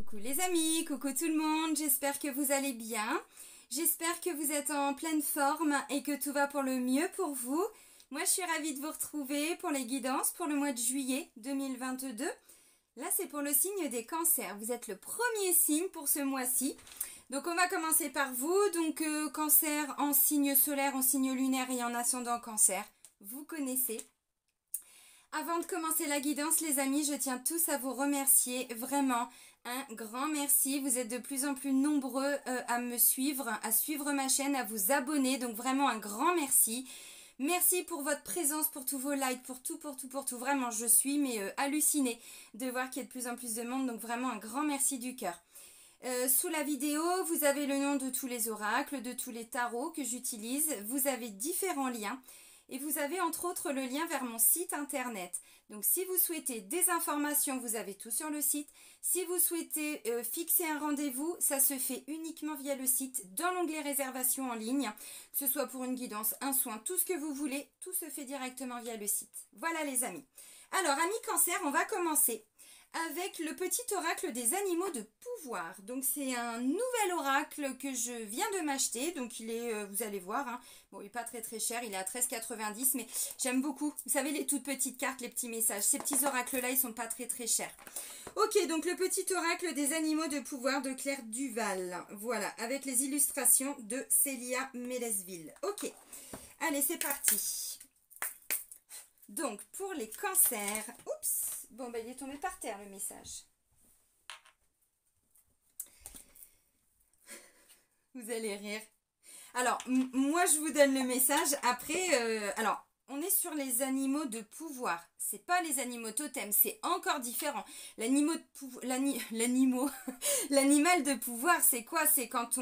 Coucou les amis, coucou tout le monde, j'espère que vous allez bien. J'espère que vous êtes en pleine forme et que tout va pour le mieux pour vous. Moi je suis ravie de vous retrouver pour les guidances pour le mois de juillet 2022. Là c'est pour le signe des cancers, vous êtes le premier signe pour ce mois-ci. Donc on va commencer par vous, donc cancer en signe solaire, en signe lunaire et en ascendant cancer, vous connaissez. Avant de commencer la guidance les amis, je tiens tous à vous remercier, vraiment un grand merci. Vous êtes de plus en plus nombreux à me suivre, à suivre ma chaîne, à vous abonner, donc vraiment un grand merci. Merci pour votre présence, pour tous vos likes, pour tout, vraiment je suis hallucinée de voir qu'il y a de plus en plus de monde, donc vraiment un grand merci du cœur. Sous la vidéo, vous avez le nom de tous les oracles, de tous les tarots que j'utilise, vous avez différents liens. Et vous avez entre autres le lien vers mon site internet. Donc si vous souhaitez des informations, vous avez tout sur le site. Si vous souhaitez fixer un rendez-vous, ça se fait uniquement via le site, dans l'onglet réservation en ligne. Que ce soit pour une guidance, un soin, tout ce que vous voulez, tout se fait directement via le site. Voilà les amis. Alors amis cancer, on va commencer avec le petit oracle des animaux de pouvoir. Donc c'est un nouvel oracle que je viens de m'acheter. Donc il est, vous allez voir, hein, bon il n'est pas très cher, il est à 13,90 mais j'aime beaucoup. Vous savez les toutes petites cartes, les petits messages. Ces petits oracles là ils sont pas très chers. Ok, donc le petit oracle des animaux de pouvoir de Claire Duval. Voilà, avec les illustrations de Célia Mélesville. Ok, allez c'est parti. Donc pour les cancers, oups. Bon, ben il est tombé par terre le message. Vous allez rire. Alors, moi je vous donne le message. Après, alors, on est sur les animaux de pouvoir. C'est pas les animaux totems, c'est encore différent. L'animal de pouvoir, c'est quoi? C'est quand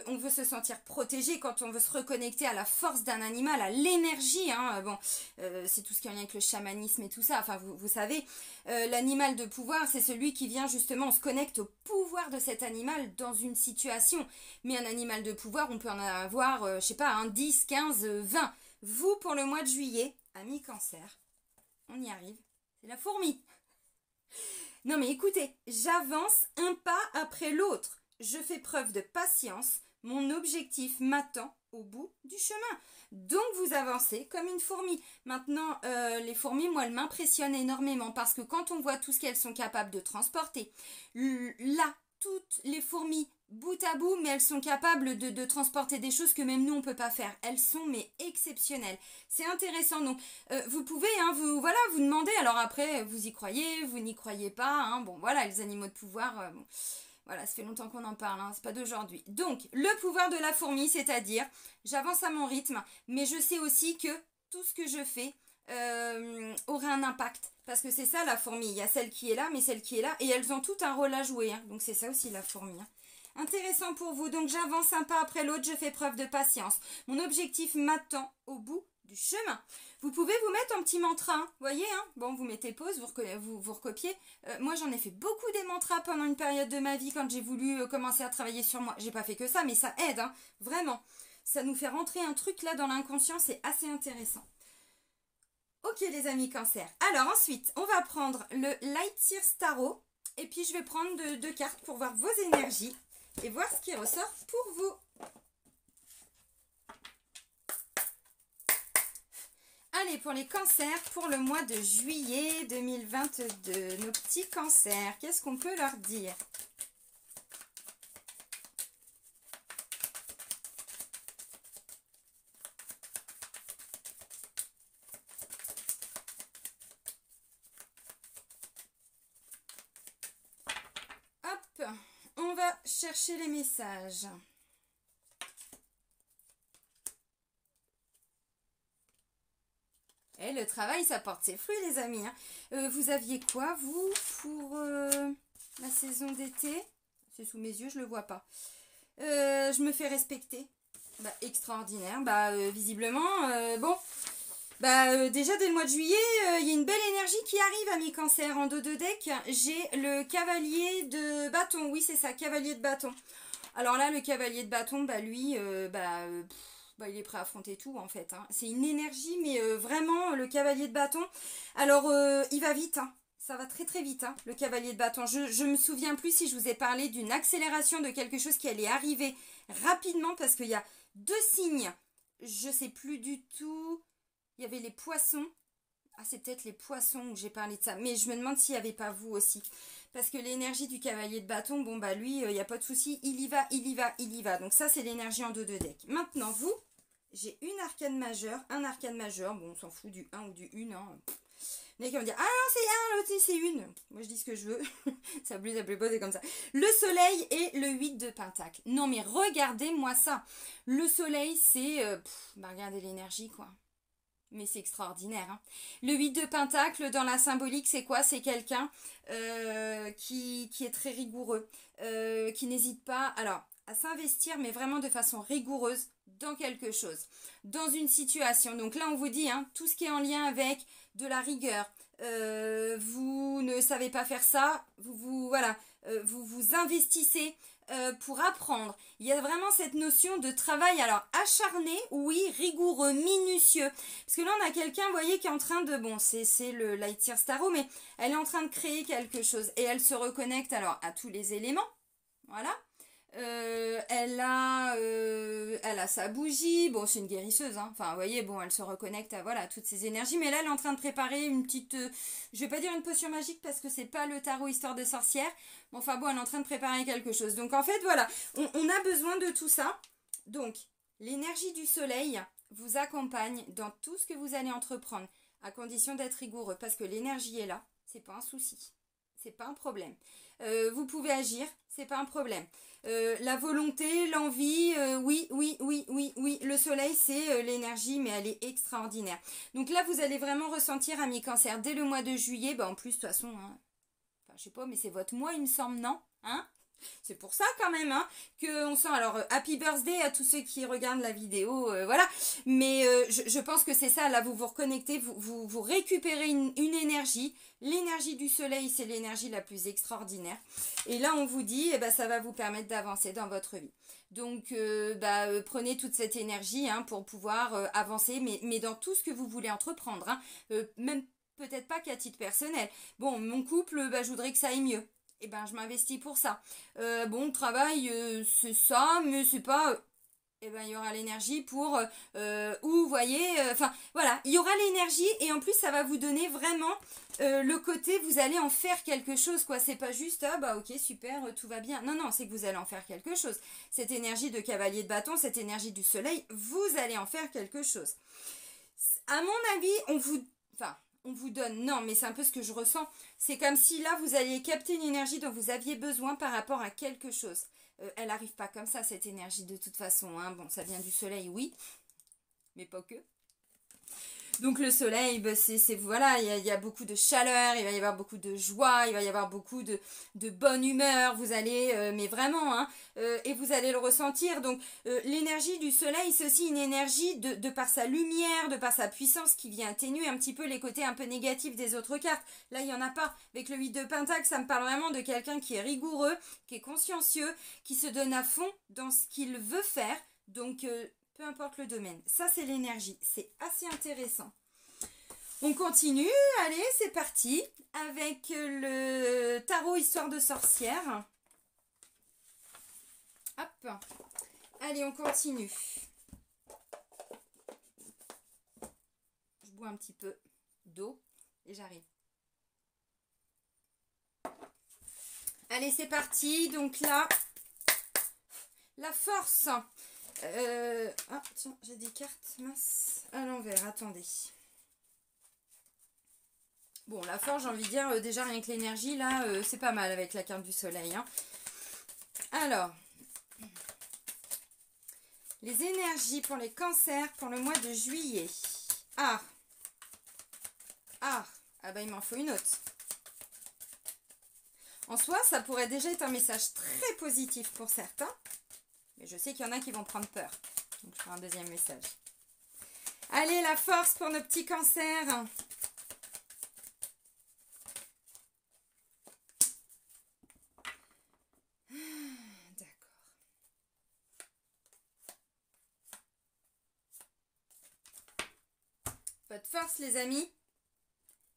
on veut se sentir protégé, quand on veut se reconnecter à la force d'un animal, à l'énergie. Hein. Bon, c'est tout ce qui est en lien avec le chamanisme et tout ça. Enfin, vous savez, l'animal de pouvoir, c'est celui qui vient justement, on se connecte au pouvoir de cet animal dans une situation. Mais un animal de pouvoir, on peut en avoir, je sais pas, 10, 15, 20. Vous, pour le mois de juillet, amis cancer, on y arrive, c'est la fourmi. Non mais écoutez, j'avance un pas après l'autre. Je fais preuve de patience. Mon objectif m'attend au bout du chemin. Donc vous avancez comme une fourmi. Maintenant, les fourmis, moi, elles m'impressionnent énormément parce que quand on voit tout ce qu'elles sont capables de transporter, là, toutes les fourmis, bout à bout, mais elles sont capables de transporter des choses que même nous, on ne peut pas faire. Elles sont, mais exceptionnelles. C'est intéressant. Donc, vous pouvez, hein, vous demandez. Alors après, vous y croyez, vous n'y croyez pas. Hein, bon, voilà, les animaux de pouvoir, bon, voilà, ça fait longtemps qu'on en parle, hein, c'est pas d'aujourd'hui. Donc, le pouvoir de la fourmi, c'est-à-dire, j'avance à mon rythme, mais je sais aussi que tout ce que je fais aura un impact. Parce que c'est ça la fourmi, il y a celle qui est là, mais celle qui est là, et elles ont tout un rôle à jouer. Hein. Donc c'est ça aussi la fourmi. Hein. Intéressant pour vous, donc j'avance un pas après l'autre, je fais preuve de patience. Mon objectif m'attend au bout du chemin. Vous pouvez vous mettre un petit mantra, hein, voyez, hein. Bon, vous mettez pause, vous recopiez. Moi j'en ai fait beaucoup des mantras pendant une période de ma vie quand j'ai voulu commencer à travailler sur moi. J'ai pas fait que ça, mais ça aide, hein, vraiment. Ça nous fait rentrer un truc là dans l'inconscient, c'est assez intéressant. Ok les amis cancer. Alors ensuite, on va prendre le Light Sears Tarot. Et puis je vais prendre deux cartes pour voir vos énergies. Et voir ce qui ressort pour vous. Allez, pour les cancers, pour le mois de juillet 2022. Nos petits cancers, qu'est-ce qu'on peut leur dire ? On va chercher les messages. Et le travail, ça porte ses fruits, les amis. Hein. Vous aviez quoi, vous, pour la saison d'été? C'est sous mes yeux, je ne le vois pas. Je me fais respecter. Bah, extraordinaire. Bah, visiblement, bon... Bah, déjà dès le mois de juillet, il y a une belle énergie qui arrive à mes cancers. En dos de deck, j'ai le cavalier de bâton. Oui, c'est ça, cavalier de bâton. Alors là, le cavalier de bâton, bah lui, il est prêt à affronter tout en fait. Hein. C'est une énergie, mais vraiment, le cavalier de bâton. Alors, il va vite. Hein. ça va très très vite, hein, le cavalier de bâton. Je me souviens plus si je vous ai parlé d'une accélération de quelque chose qui allait arriver rapidement parce qu'il y a 2 signes. Je sais plus du tout. Il y avait les poissons. Ah, c'est peut-être les poissons où j'ai parlé de ça. Mais je me demande s'il n'y avait pas vous aussi. Parce que l'énergie du cavalier de bâton, bon bah lui, il n'y a pas de souci. Il y va, il y va, il y va. Donc ça, c'est l'énergie en 2 de deck. Maintenant, vous, j'ai une arcane majeure, un arcane majeur. Bon, on s'en fout du 1 ou du 1. Hein. Les qui vont dire, ah non, c'est un, l'autre c'est une. Moi, je dis ce que je veux. Ça plaît pas, c'est comme ça. Le soleil et le 8 de pentacle. Non, mais regardez-moi ça. Le soleil, c'est... bah, regardez l'énergie, quoi. Mais c'est extraordinaire. Hein. Le 8 de pentacle, dans la symbolique, c'est quoi? C'est quelqu'un qui est très rigoureux, qui n'hésite pas alors, à s'investir, mais vraiment de façon rigoureuse dans quelque chose, dans une situation. Donc là, on vous dit, hein, tout ce qui est en lien avec de la rigueur, vous ne savez pas faire ça, voilà, vous vous investissez pour apprendre. Il y a vraiment cette notion de travail, alors acharné, oui, rigoureux, minutieux. Parce que là, on a quelqu'un, vous voyez, qui est en train de, bon, c'est le Lightyear Starro, mais elle est en train de créer quelque chose. Et elle se reconnecte alors à tous les éléments. Voilà. Elle a sa bougie, bon c'est une guérisseuse, hein. Enfin vous voyez, bon elle se reconnecte à voilà, toutes ces énergies, mais là elle est en train de préparer une petite, je vais pas dire une potion magique parce que c'est pas le tarot histoire de sorcière, mais enfin bon elle est en train de préparer quelque chose, donc en fait voilà, on a besoin de tout ça, donc l'énergie du soleil vous accompagne dans tout ce que vous allez entreprendre, à condition d'être rigoureux, parce que l'énergie est là, c'est pas un souci, c'est pas un problème. Vous pouvez agir, c'est pas un problème. La volonté, l'envie, oui, le soleil c'est l'énergie, mais elle est extraordinaire. Donc là vous allez vraiment ressentir, amis cancer, dès le mois de juillet, bah en plus de toute façon, hein, enfin, je sais pas, mais c'est votre mois il me semble, non? Hein? C'est pour ça quand même hein, qu'on sent, alors happy birthday à tous ceux qui regardent la vidéo, voilà, mais je pense que c'est ça, là vous vous reconnectez, vous récupérez une énergie, l'énergie du soleil c'est l'énergie la plus extraordinaire, et là on vous dit, eh ben, ça va vous permettre d'avancer dans votre vie. Donc prenez toute cette énergie hein, pour pouvoir avancer, mais dans tout ce que vous voulez entreprendre, hein, même peut-être pas qu'à titre personnel. Bon, mon couple, je voudrais que ça aille mieux. Eh ben, je m'investis pour ça. Bon, le travail, c'est ça, mais c'est pas... eh ben, il y aura l'énergie pour... ou, vous voyez... Enfin, voilà, il y aura l'énergie et en plus, ça va vous donner vraiment le côté, vous allez en faire quelque chose, quoi. C'est pas juste, ah bah ok, super, tout va bien. Non, non, c'est que vous allez en faire quelque chose. Cette énergie de cavalier de bâton, cette énergie du soleil, vous allez en faire quelque chose. À mon avis, on vous donne, non, mais c'est un peu ce que je ressens. C'est comme si là, vous alliez capter une énergie dont vous aviez besoin par rapport à quelque chose. Elle n'arrive pas comme ça, cette énergie, de toute façon. Hein. Bon, ça vient du soleil, oui, mais pas que. Donc le soleil, voilà, il y a beaucoup de chaleur, il va y avoir beaucoup de joie, il va y avoir beaucoup de bonne humeur, vous allez, mais vraiment, hein, et vous allez le ressentir. Donc l'énergie du soleil, c'est aussi une énergie de par sa lumière, de par sa puissance qui vient atténuer un petit peu les côtés un peu négatifs des autres cartes. Là, il n'y en a pas. Avec le 8 de pentacle, ça me parle vraiment de quelqu'un qui est rigoureux, qui est consciencieux, qui se donne à fond dans ce qu'il veut faire. Donc... peu importe le domaine. Ça, c'est l'énergie. C'est assez intéressant. On continue. Allez, c'est parti. Avec le tarot histoire de sorcière. Hop. Allez, on continue. Je bois un petit peu d'eau et j'arrive. Allez, c'est parti. Donc là, la force. Ah, tiens, j'ai des cartes minces à l'envers, attendez. Bon, la force, j'ai envie de dire, déjà rien que l'énergie, là, c'est pas mal avec la carte du soleil. Hein. Alors, les énergies pour les cancers pour le mois de juillet. Ah, bah il m'en faut une autre. En soi, ça pourrait déjà être un message très positif pour certains. Mais je sais qu'il y en a qui vont prendre peur. Donc, je ferai un deuxième message. Allez, la force pour nos petits cancers. D'accord. Votre force, les amis,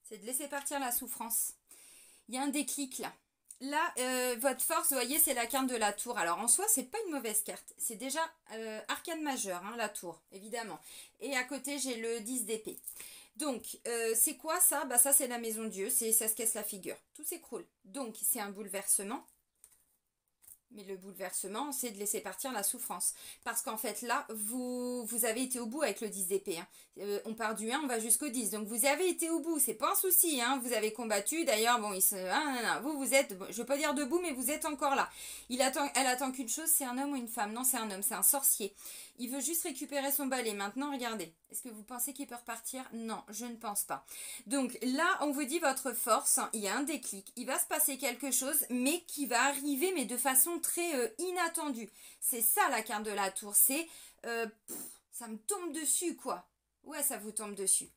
c'est de laisser partir la souffrance. Il y a un déclic là. Là, votre force, vous voyez, c'est la carte de la tour. Alors, en soi, c'est pas une mauvaise carte. C'est déjà arcane majeur, hein, la tour, évidemment. Et à côté, j'ai le 10 d'épée. Donc, c'est quoi ça? Bah, ça, c'est la maison Dieu. Ça se casse la figure. Tout s'écroule. Donc, c'est un bouleversement. Mais le bouleversement, c'est de laisser partir la souffrance. Parce qu'en fait, là, vous avez été au bout avec le 10 d'épée. Hein. On part du 1, on va jusqu'au 10. Donc, vous avez été au bout. C'est pas un souci. Hein. Vous avez combattu. D'ailleurs, bon, vous êtes, je veux pas dire debout, mais vous êtes encore là. Elle attend qu'une chose, c'est un homme ou une femme. Non, c'est un homme, c'est un sorcier. Il veut juste récupérer son balai. Maintenant, regardez. Est-ce que vous pensez qu'il peut repartir? Non, je ne pense pas. Donc là, on vous dit votre force. Hein, il y a un déclic. Il va se passer quelque chose, mais qui va arriver, mais de façon très inattendue. C'est ça la carte de la tour. C'est ça me tombe dessus, quoi. Ouais, ça vous tombe dessus.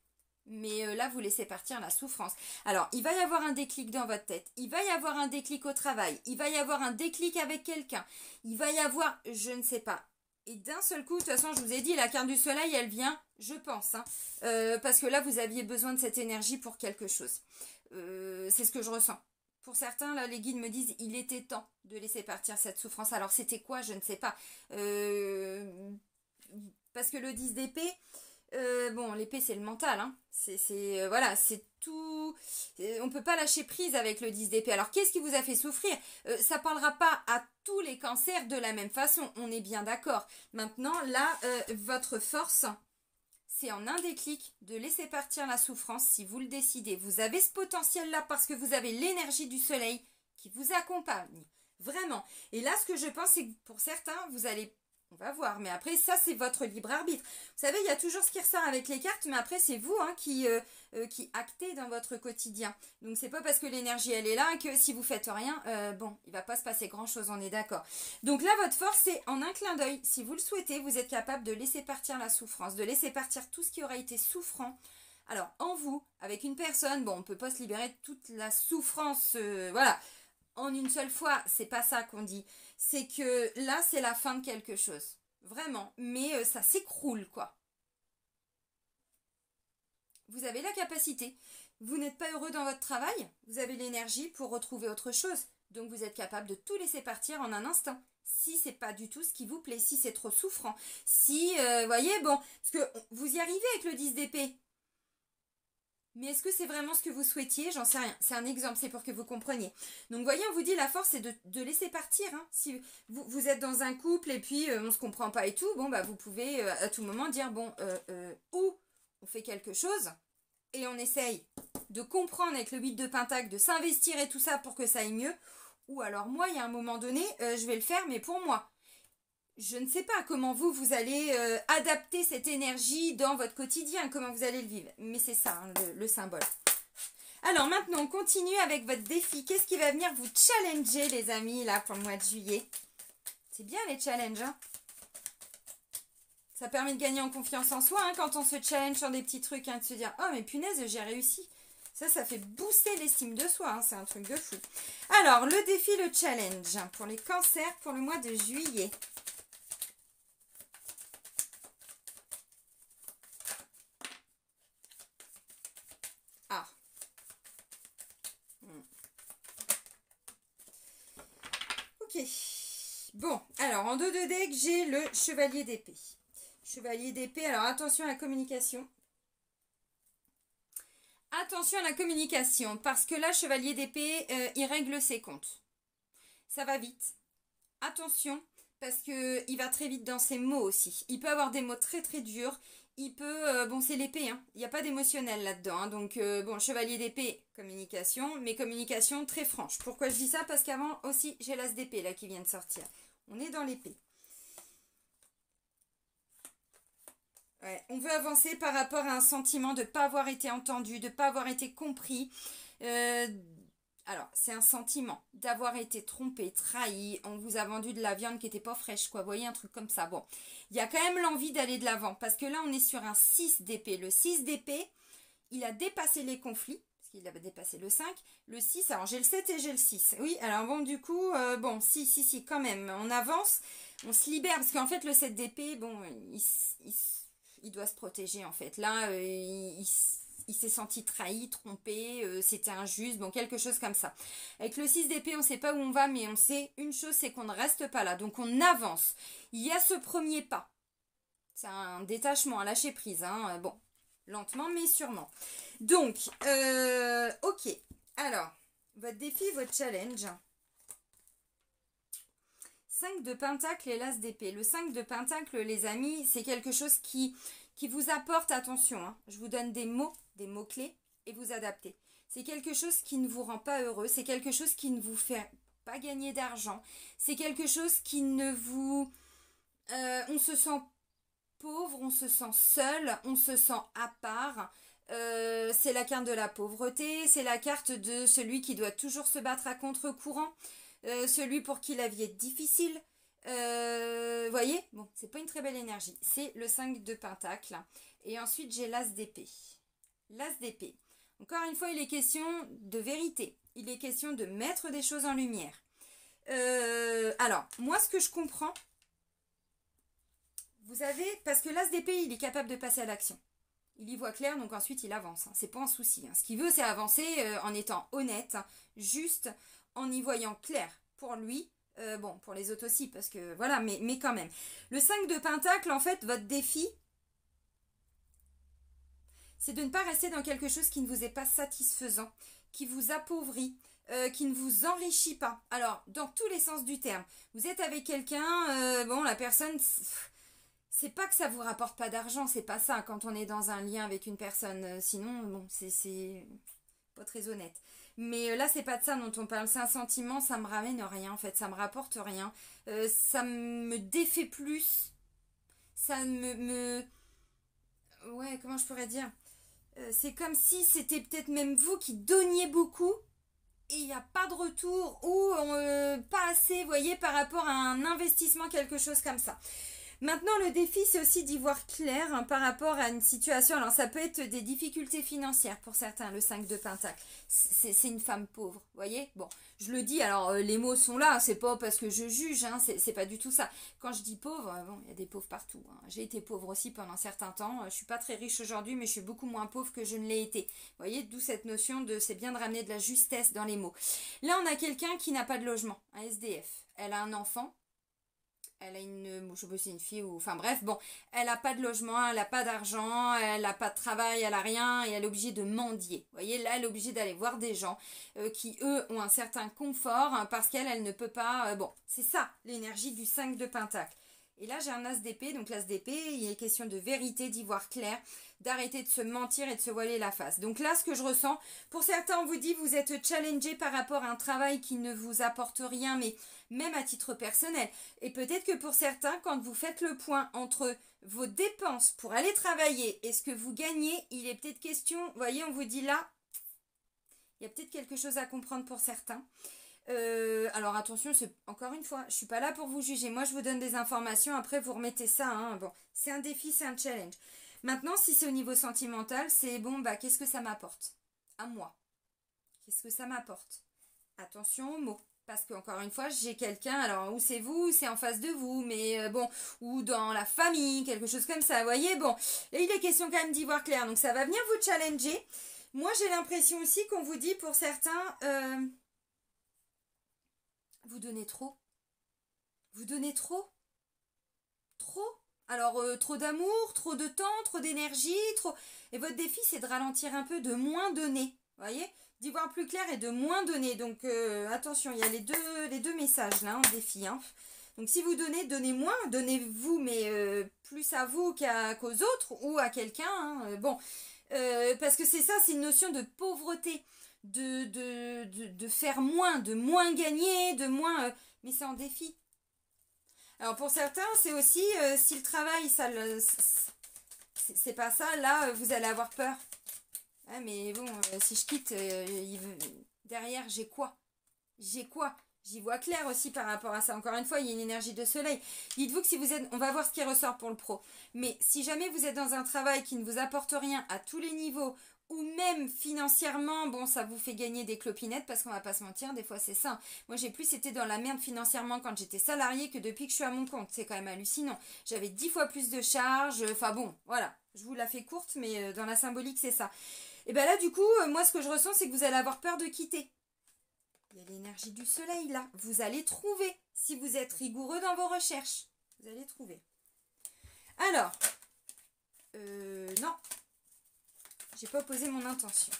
Mais là, vous laissez partir la souffrance. Alors, il va y avoir un déclic dans votre tête. Il va y avoir un déclic au travail. Il va y avoir un déclic avec quelqu'un. Il va y avoir, je ne sais pas. Et d'un seul coup, de toute façon, je vous ai dit, la carte du soleil, elle vient, je pense. Hein, parce que là, vous aviez besoin de cette énergie pour quelque chose. C'est ce que je ressens. Pour certains, là, les guides me disent, il était temps de laisser partir cette souffrance. Alors, c'était quoi? Je ne sais pas. Parce que le 10 d'épée, bon, l'épée, c'est le mental. Hein. Voilà, c'est tout. On ne peut pas lâcher prise avec le 10 d'épée. Alors, qu'est-ce qui vous a fait souffrir? Ça ne parlera pas à tous les cancers de la même façon. On est bien d'accord. Maintenant, là, votre force, c'est en un déclic de laisser partir la souffrance si vous le décidez. Vous avez ce potentiel-là parce que vous avez l'énergie du soleil qui vous accompagne. Vraiment. Et là, ce que je pense, c'est que pour certains, vous allez... On va voir, mais après, ça, c'est votre libre arbitre. Vous savez, il y a toujours ce qui ressort avec les cartes, mais après, c'est vous hein, qui actez dans votre quotidien. Donc, c'est pas parce que l'énergie, elle est là, que si vous faites rien, bon, il va pas se passer grand-chose, on est d'accord. Donc là, votre force, c'est en un clin d'œil. Si vous le souhaitez, vous êtes capable de laisser partir la souffrance, de laisser partir tout ce qui aura été souffrant. Alors, en vous, avec une personne, bon, on peut pas se libérer de toute la souffrance, voilà. En une seule fois, c'est pas ça qu'on dit. C'est que là, c'est la fin de quelque chose. Vraiment. Mais ça s'écroule, quoi. Vous avez la capacité. Vous n'êtes pas heureux dans votre travail. Vous avez l'énergie pour retrouver autre chose. Donc, vous êtes capable de tout laisser partir en un instant. Si c'est pas du tout ce qui vous plaît, si c'est trop souffrant. Si, voyez, bon, parce que vous y arrivez avec le 10 d'épée. Mais est-ce que c'est vraiment ce que vous souhaitiez? J'en sais rien. C'est un exemple, c'est pour que vous compreniez. Donc, vous voyez, on vous dit la force, c'est de laisser partir. Hein. Si vous êtes dans un couple et puis on ne se comprend pas et tout, bon, bah, vous pouvez à tout moment dire, bon, ou on fait quelque chose et on essaye de comprendre avec le 8 de pentacle, de s'investir et tout ça pour que ça aille mieux. Ou alors, moi, il y a un moment donné, je vais le faire, mais pour moi. Je ne sais pas comment vous allez adapter cette énergie dans votre quotidien, comment vous allez le vivre. Mais c'est ça, hein, le symbole. Alors maintenant, on continue avec votre défi. Qu'est-ce qui va venir vous challenger, les amis, là, pour le mois de juillet? C'est bien les challenges, hein. Ça permet de gagner en confiance en soi, hein, quand on se challenge sur des petits trucs, hein, de se dire « Oh, mais punaise, j'ai réussi !» Ça fait booster l'estime de soi, hein, c'est un truc de fou. Alors, le défi, le challenge, hein, pour les cancers pour le mois de juillet. Ah. Ok. Bon, alors en 2 de deck, j'ai le chevalier d'épée. Chevalier d'épée, alors attention à la communication. Attention à la communication, parce que là, chevalier d'épée, il règle ses comptes. Ça va vite. Attention, parce qu'il va très vite dans ses mots aussi. Il peut avoir des mots très très durs. Il peut... bon, c'est l'épée, hein. Il n'y a pas d'émotionnel là-dedans. Hein. Donc, bon, chevalier d'épée, communication, mais communication très franche. Pourquoi je dis ça? Parce qu'avant aussi, j'ai l'as d'épée là qui vient de sortir. On est dans l'épée. Ouais, on veut avancer par rapport à un sentiment de ne pas avoir été entendu, de ne pas avoir été compris. Alors, c'est un sentiment d'avoir été trompé, trahi. On vous a vendu de la viande qui n'était pas fraîche, quoi. Vous voyez, un truc comme ça. Bon, il y a quand même l'envie d'aller de l'avant. Parce que là, on est sur un 6 d'épée. Le 6 d'épée, il a dépassé les conflits. Parce qu'il avait dépassé le 5. Le 6, alors j'ai le 7 et j'ai le 6. Oui, alors bon, du coup, bon, si, quand même. On avance, on se libère. Parce qu'en fait, le 7 d'épée, bon, il doit se protéger, en fait. Là, il s'est senti trahi, trompé, c'était injuste, bon, quelque chose comme ça. Avec le 6 d'épée, on ne sait pas où on va, mais on sait une chose, c'est qu'on ne reste pas là. Donc on avance. Il y a ce premier pas. C'est un détachement, un lâcher prise. Hein. Bon, lentement, mais sûrement. Donc, ok. Alors, votre défi, votre challenge. 5 de pentacle et l'as d'épée. Le 5 de pentacle, les amis, c'est quelque chose qui vous apporte, attention, hein, je vous donne des mots-clés et vous adaptez. C'est quelque chose qui ne vous rend pas heureux, c'est quelque chose qui ne vous fait pas gagner d'argent, c'est quelque chose qui ne vous... on se sent pauvre, on se sent seul, on se sent à part. C'est la carte de la pauvreté, c'est la carte de celui qui doit toujours se battre à contre-courant. Celui pour qui la vie est difficile. Voyez, bon, c'est pas une très belle énergie. C'est le 5 de pentacle. Et ensuite, j'ai l'as d'épée. L'as d'épée. Encore une fois, il est question de vérité. Il est question de mettre des choses en lumière. Alors, moi, ce que je comprends, vous avez, parce que l'as d'épée, il est capable de passer à l'action. Il y voit clair, donc ensuite, il avance. Hein. C'est pas un souci. Hein. Ce qu'il veut, c'est avancer en étant honnête, juste, en y voyant clair pour lui, bon, pour les autres aussi, parce que voilà, mais quand même. Le 5 de pentacle, en fait, votre défi, c'est de ne pas rester dans quelque chose qui ne vous est pas satisfaisant, qui vous appauvrit, qui ne vous enrichit pas. Alors, dans tous les sens du terme, vous êtes avec quelqu'un, bon, la personne... C'est pas que ça vous rapporte pas d'argent, c'est pas ça quand on est dans un lien avec une personne. Sinon, bon, c'est pas très honnête. Mais là, c'est pas de ça dont on parle. C'est un sentiment, ça me ramène rien en fait, ça me rapporte rien. Ça me défait plus. Ça Ouais, comment je pourrais dire? C'est comme si c'était peut-être même vous qui donniez beaucoup et il n'y a pas de retour ou pas assez, vous voyez, par rapport à un investissement, quelque chose comme ça. Maintenant, le défi, c'est aussi d'y voir clair hein, par rapport à une situation. Alors, ça peut être des difficultés financières pour certains, le 5 de pentacle. C'est une femme pauvre, vous voyez. Bon, je le dis, alors les mots sont là, c'est pas parce que je juge, hein, c'est pas du tout ça. Quand je dis pauvre, bon, il y a des pauvres partout. Hein. J'ai été pauvre aussi pendant un certain temps. Je suis pas très riche aujourd'hui, mais je suis beaucoup moins pauvre que je ne l'ai été. Vous voyez, d'où cette notion de c'est bien de ramener de la justesse dans les mots. Là, on a quelqu'un qui n'a pas de logement, un SDF. Elle a un enfant. Elle a je sais pas si c'est une fille ou... Enfin bref, bon, elle n'a pas de logement, elle n'a pas d'argent, elle n'a pas de travail, elle n'a rien et elle est obligée de mendier. Vous voyez, là, elle est obligée d'aller voir des gens qui, eux, ont un certain confort hein, parce qu'elle, elle ne peut pas... bon, c'est ça, l'énergie du 5 de pentacle. Et là, j'ai un as d'épée, donc l'as d'épée, il est question de vérité, d'y voir clair, d'arrêter de se mentir et de se voiler la face. Donc là, ce que je ressens, pour certains, on vous dit, vous êtes challengé par rapport à un travail qui ne vous apporte rien, mais même à titre personnel. Et peut-être que pour certains, quand vous faites le point entre vos dépenses pour aller travailler et ce que vous gagnez, il est peut-être question, vous voyez, on vous dit là, il y a peut-être quelque chose à comprendre pour certains. Alors attention, c'est encore une fois, je suis pas là pour vous juger. Moi, je vous donne des informations. Après, vous remettez ça. Hein. Bon, c'est un défi, c'est un challenge. Maintenant, si c'est au niveau sentimental, c'est bon. Bah, qu'est-ce que ça m'apporte à moi? Qu'est-ce que ça m'apporte? Attention aux mots. Parce qu'encore une fois, j'ai quelqu'un, alors où c'est vous, c'est en face de vous, mais bon, ou dans la famille, quelque chose comme ça, vous voyez, bon. Et il est question quand même d'y voir clair, donc ça va venir vous challenger. Moi, j'ai l'impression aussi qu'on vous dit, pour certains, vous donnez trop. Vous donnez trop. Trop. Alors, trop d'amour, trop de temps, trop d'énergie, trop... Et votre défi, c'est de ralentir un peu, de moins donner, vous voyez, d'y voir plus clair et de moins donner. Donc, attention, il y a les deux messages, là, en défi. Hein. Donc, si vous donnez, donnez moins. Donnez-vous, mais plus à vous qu'aux autres ou à quelqu'un. Hein. Bon, parce que c'est ça, c'est une notion de pauvreté. De faire moins, de moins gagner, de moins... mais c'est en défi. Alors, pour certains, c'est aussi, si le travail, ça c'est pas ça, là, vous allez avoir peur. Ah, mais bon, si je quitte, derrière, j'ai quoi? J'ai quoi? J'y vois clair aussi par rapport à ça. Encore une fois, il y a une énergie de soleil. Dites-vous que si vous êtes... On va voir ce qui ressort pour le pro. Mais si jamais vous êtes dans un travail qui ne vous apporte rien à tous les niveaux, ou même financièrement, bon, ça vous fait gagner des clopinettes, parce qu'on va pas se mentir, des fois c'est ça. Moi, j'ai plus été dans la merde financièrement quand j'étais salariée que depuis que je suis à mon compte. C'est quand même hallucinant. J'avais 10 fois plus de charges. Enfin bon, voilà. Je vous la fais courte, mais dans la symbolique, c'est ça. Et bien là, du coup, moi, ce que je ressens, c'est que vous allez avoir peur de quitter. Il y a l'énergie du soleil, là. Vous allez trouver, si vous êtes rigoureux dans vos recherches. Vous allez trouver. Alors, non. J'ai pas posé mon intention.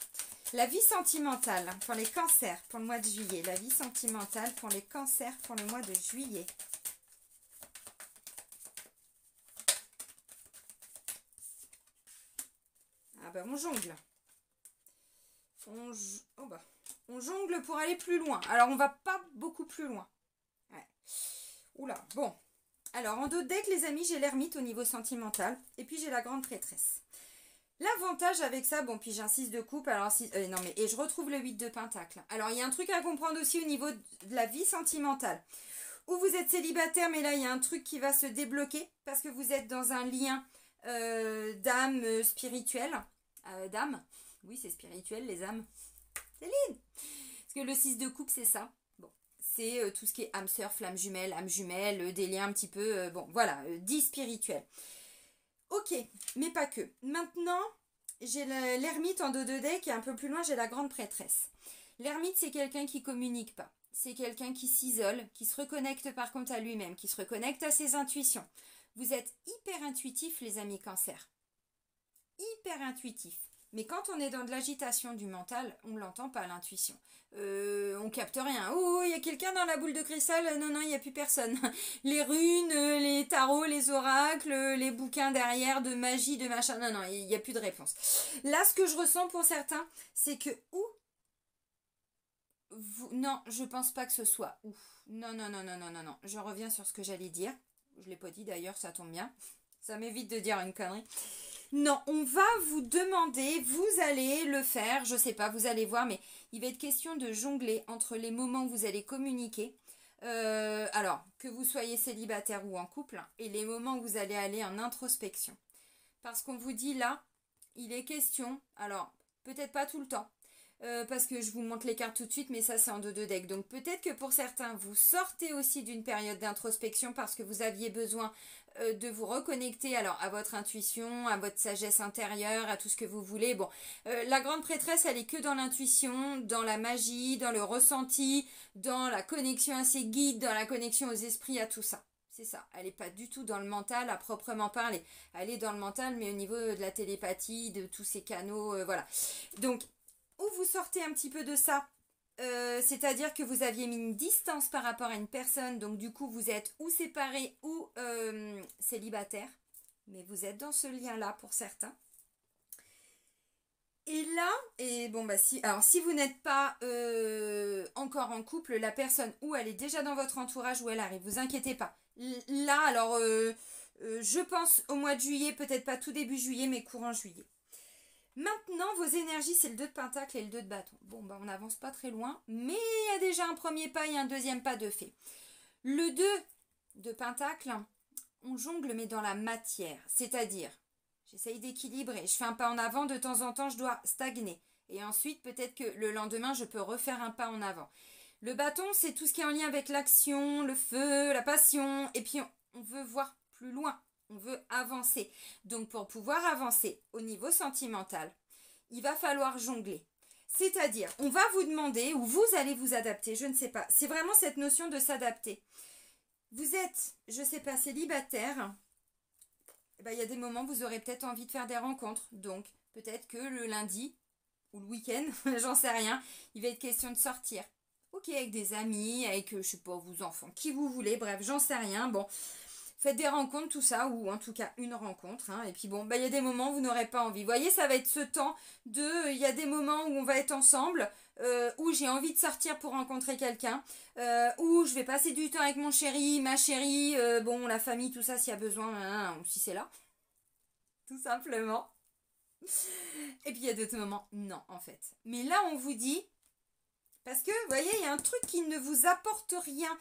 La vie sentimentale pour les cancers pour le mois de juillet. La vie sentimentale pour les cancers pour le mois de juillet. Ah ben on jongle. On jongle pour aller plus loin. Alors on va pas beaucoup plus loin. Ouais. Oula, bon. Alors en dos de deck les amis, j'ai l'ermite au niveau sentimental. Et puis j'ai la grande prêtresse. L'avantage avec ça, bon, puis j'ai un 6 de coupe, alors non mais, et je retrouve le 8 de pentacle. Alors il y a un truc à comprendre aussi au niveau de la vie sentimentale. Ou vous êtes célibataire, mais là il y a un truc qui va se débloquer, parce que vous êtes dans un lien d'âme spirituelle. D'âme, oui c'est spirituel les âmes. Céline. Parce que le 6 de coupe c'est ça. Bon, c'est tout ce qui est âme sœur, flamme jumelle, âme jumelle, des liens un petit peu, bon voilà, dit spirituel. Ok, mais pas que. Maintenant, j'ai l'ermite en dos de deck et un peu plus loin, j'ai la grande prêtresse. L'ermite, c'est quelqu'un qui communique pas. C'est quelqu'un qui s'isole, qui se reconnecte par contre à lui-même, qui se reconnecte à ses intuitions. Vous êtes hyper intuitifs, les amis cancer. Hyper intuitifs. Mais quand on est dans de l'agitation du mental, on ne l'entend pas, l'intuition. On capte rien. Oh, il y a quelqu'un dans la boule de cristal. Non, non, il n'y a plus personne. Les runes, les tarots, les oracles, les bouquins derrière de magie, de machin. Non, non, il n'y a plus de réponse. Là, ce que je ressens pour certains, c'est que non, je pense pas que ce soit Non, non, non, non, non, non, non. Je reviens sur ce que j'allais dire. Je ne l'ai pas dit d'ailleurs, ça tombe bien. Ça m'évite de dire une connerie. Non, on va vous demander, vous allez le faire, je sais pas, vous allez voir, mais il va être question de jongler entre les moments où vous allez communiquer, alors que vous soyez célibataire ou en couple, hein, et les moments où vous allez aller en introspection. Parce qu'on vous dit là, il est question, alors peut-être pas tout le temps, parce que je vous montre les cartes tout de suite, mais ça c'est en 2 deck. Donc peut-être que pour certains, vous sortez aussi d'une période d'introspection parce que vous aviez besoin de vous reconnecter alors à votre intuition, à votre sagesse intérieure, à tout ce que vous voulez. Bon, la grande prêtresse, elle est que dans l'intuition, dans la magie, dans le ressenti, dans la connexion à ses guides, dans la connexion aux esprits, à tout ça. C'est ça, elle n'est pas du tout dans le mental à proprement parler. Elle est dans le mental, mais au niveau de la télépathie, de tous ces canaux, voilà. Donc, où vous sortez un petit peu de ça, c'est-à-dire que vous aviez mis une distance par rapport à une personne, donc du coup vous êtes ou séparés ou célibataire, mais vous êtes dans ce lien-là pour certains. Et là, et bon bah si vous n'êtes pas encore en couple, la personne ou elle est déjà dans votre entourage ou elle arrive, vous inquiétez pas. Là alors je pense au mois de juillet, peut-être pas tout début juillet, mais courant juillet. Maintenant, vos énergies, c'est le 2 de pentacle et le 2 de bâton. Bon, bah on n'avance pas très loin, mais il y a déjà un premier pas et un deuxième pas de fait. Le 2 de pentacle, on jongle mais dans la matière, c'est-à-dire, j'essaye d'équilibrer, je fais un pas en avant, de temps en temps, je dois stagner. Et ensuite, peut-être que le lendemain, je peux refaire un pas en avant. Le bâton, c'est tout ce qui est en lien avec l'action, le feu, la passion, et puis on veut voir plus loin. On veut avancer. Donc pour pouvoir avancer au niveau sentimental, il va falloir jongler. C'est-à-dire, on va vous demander, ou vous allez vous adapter, je ne sais pas. C'est vraiment cette notion de s'adapter. Vous êtes, je ne sais pas, célibataire. Eh ben, il y a des moments où vous aurez peut-être envie de faire des rencontres. Donc peut-être que le lundi ou le week-end, j'en sais rien, il va être question de sortir. Ok, avec des amis, avec, je sais pas, vos enfants, qui vous voulez, bref, j'en sais rien. Bon, faites des rencontres, tout ça, ou en tout cas une rencontre. Hein, et puis bon, bah, y a des moments où vous n'aurez pas envie. Vous voyez, ça va être ce temps de... Il y a des moments où on va être ensemble, où j'ai envie de sortir pour rencontrer quelqu'un, où je vais passer du temps avec mon chéri, ma chérie, bon, la famille, tout ça, s'il y a besoin, hein, si c'est là. Tout simplement. Et puis il y a d'autres moments, non, en fait. Mais là, on vous dit... Parce que, vous voyez, il y a un truc qui ne vous apporte rien.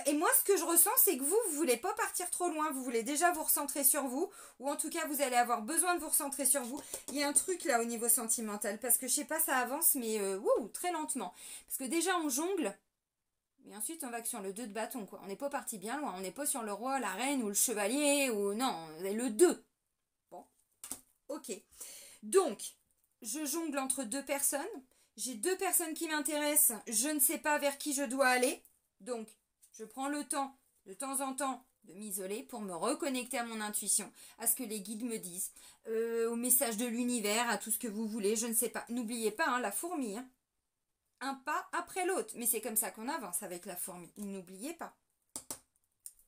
Et moi, ce que je ressens, c'est que vous ne voulez pas partir trop loin. Vous voulez déjà vous recentrer sur vous. Ou en tout cas, vous allez avoir besoin de vous recentrer sur vous. Il y a un truc là au niveau sentimental. Parce que, je sais pas, ça avance, mais très lentement. Parce que déjà, on jongle. Mais ensuite, on va que sur le 2 de bâton, quoi. On n'est pas parti bien loin. On n'est pas sur le roi, la reine ou le chevalier. Ou non, le 2. Bon, ok. Donc... je jongle entre deux personnes. J'ai deux personnes qui m'intéressent. Je ne sais pas vers qui je dois aller. Donc, je prends le temps, de temps en temps, de m'isoler pour me reconnecter à mon intuition, à ce que les guides me disent, au message de l'univers, à tout ce que vous voulez, je ne sais pas. N'oubliez pas, hein, la fourmi, hein. Un pas après l'autre. Mais c'est comme ça qu'on avance avec la fourmi. N'oubliez pas.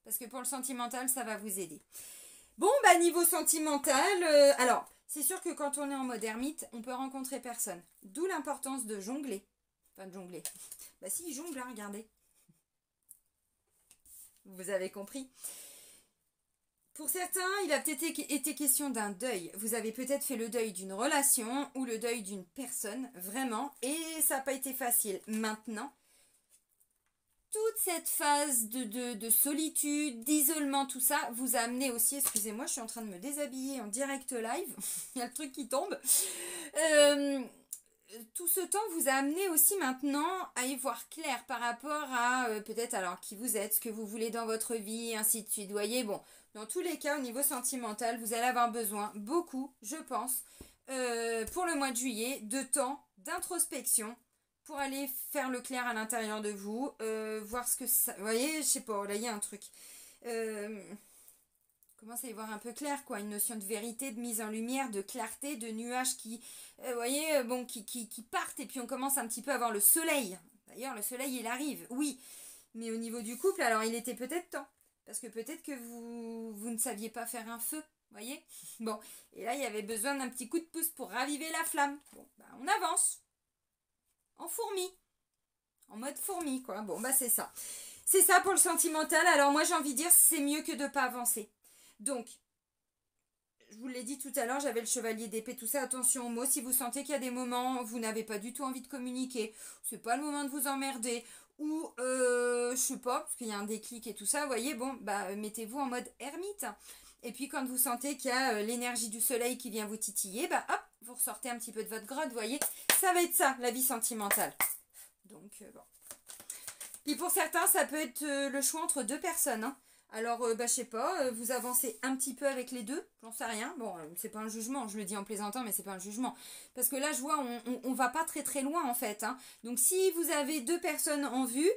Parce que pour le sentimental, ça va vous aider. Bon, bah niveau sentimental, alors, c'est sûr que quand on est en mode ermite, on peut rencontrer personne. D'où l'importance de jongler. Enfin, de jongler. Bah si, il jongle, hein, regardez. Vous avez compris. Pour certains, il a peut-être été question d'un deuil. Vous avez peut-être fait le deuil d'une relation ou le deuil d'une personne, vraiment, et ça n'a pas été facile. Maintenant, toute cette phase de solitude, d'isolement, tout ça, vous a amené aussi, excusez-moi, je suis en train de me déshabiller en direct live, il y a le truc qui tombe. Tout ce temps vous a amené aussi maintenant à y voir clair par rapport à peut-être alors qui vous êtes, ce que vous voulez dans votre vie, ainsi de suite. Vous voyez, bon, dans tous les cas, au niveau sentimental, vous allez avoir besoin, beaucoup, je pense, pour le mois de juillet, de temps d'introspection, pour aller faire le clair à l'intérieur de vous, voir ce que ça... Vous voyez, je sais pas, là il y a un truc. Commence à y voir un peu clair, quoi. Une notion de vérité, de mise en lumière, de clarté, de nuages qui, vous voyez, bon, qui partent. Et puis on commence un petit peu à voir le soleil. D'ailleurs, le soleil, il arrive, oui. Mais au niveau du couple, alors il était peut-être temps. Parce que peut-être que vous ne saviez pas faire un feu, vous voyez. Bon, et là, il y avait besoin d'un petit coup de pouce pour raviver la flamme. Bon, bah, on avance. En fourmi. En mode fourmi, quoi. Bon, bah c'est ça. C'est ça pour le sentimental. Alors moi, j'ai envie de dire, c'est mieux que de ne pas avancer. Donc, je vous l'ai dit tout à l'heure, j'avais le chevalier d'épée, tout ça. Attention aux mots. Si vous sentez qu'il y a des moments où vous n'avez pas du tout envie de communiquer, c'est pas le moment de vous emmerder, ou, je sais pas, parce qu'il y a un déclic et tout ça, vous voyez, bon, bah, mettez-vous en mode ermite. Et puis, quand vous sentez qu'il y a l'énergie du soleil qui vient vous titiller, bah, hop, vous ressortez un petit peu de votre grotte, vous voyez. Ça va être ça, la vie sentimentale. Donc, bon. Puis pour certains, ça peut être le choix entre deux personnes, hein. Alors, bah, je sais pas, vous avancez un petit peu avec les deux, j'en sais rien. Bon, c'est pas un jugement, je le dis en plaisantant, mais c'est pas un jugement. Parce que là, je vois, on va pas très très loin en fait, hein. Donc, si vous avez deux personnes en vue,